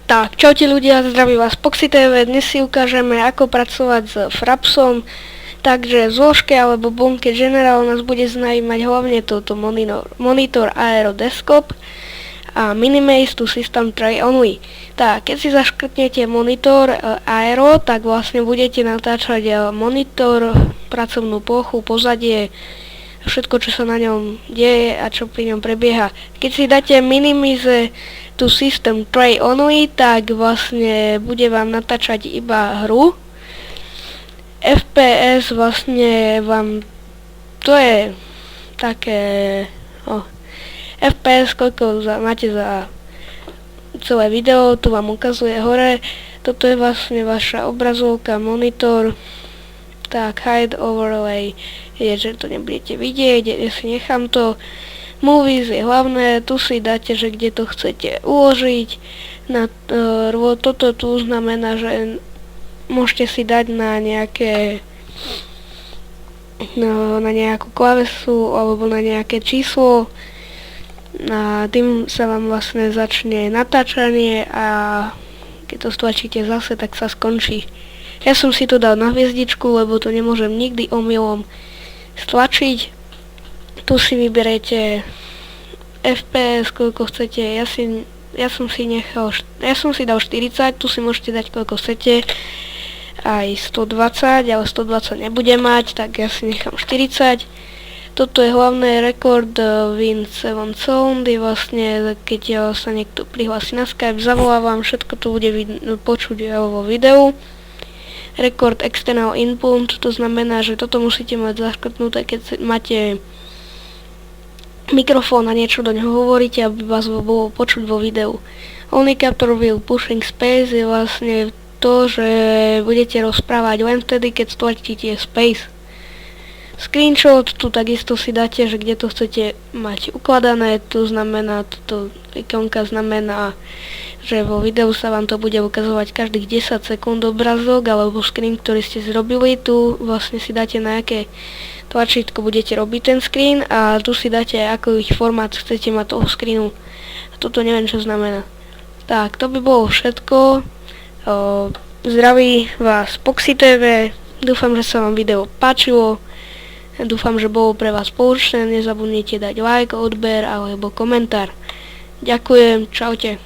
Tak, čaute ľudia, zdraví vás Poxy TV. Dnes si ukážeme, ako pracovať s Frapsom. Takže v zložke alebo bunke General nás bude zaujímať hlavne toto monitor Aero Desktop a Minimaze to System Tray Only. Tak, keď si zaškrtnete monitor Aero, tak vlastne budete natáčať monitor, pracovnú plochu, pozadie, všetko, čo sa na ňom deje a čo pri ňom prebieha. Keď si dáte Minimize to System Tray Only, tak vlastne bude vám natáčať iba hru. FPS vlastne vám, to je také, FPS, koľko máte za celé video, tu vám ukazuje hore. Toto je vlastne vaša obrazovka, monitor. Tak, hide overlay je, že to nebudete vidieť, ja si nechám to. Movies je hlavné, tu si dáte, že kde to chcete uložiť. Toto tu znamená, že môžete si dať na nejaké na nejakú klavesu alebo na nejaké číslo. A tým sa vám vlastne začne natáčanie a keď to stlačíte zase, tak sa skončí. Ja som si to dal na hviezdičku, lebo to nemôžem nikdy omylom stlačiť. Tu si vyberete FPS, koľko chcete. Ja som si dal 40, tu si môžete dať koľko chcete. Aj 120, ale 120 nebudem mať, tak ja si nechám 40. Toto je hlavné record Win7 Sound, je vlastne, keď sa niekto prihlási na Skype, zavolávam, všetko to bude počuť vo videu. Record external input, to znamená, že toto musíte mať zaškrtnuté, keď máte mikrofón a niečo do neho hovoríte, aby vás bolo počuť vo videu. Only capture will pushing space je vlastne to, že budete rozprávať len vtedy, keď stlačíte space. Screenshot, tu takisto si dáte, že kde to chcete mať ukladané, to znamená, toto ikonka znamená, že vo videu sa vám to bude ukazovať každých 10 sekúnd obrazok alebo screen, ktorý ste zrobili. Tu vlastne si dáte, na aké tlačítko budete robiť ten screen a tu si dáte, aký formát chcete mať toho screenu. A toto neviem, čo znamená. Tak, to by bolo všetko. Zdraví vás Poxy TV, dúfam, že sa vám video páčilo, dúfam, že bolo pre vás poučné, nezabudnite dať like, odber alebo komentár. Ďakujem, čaute.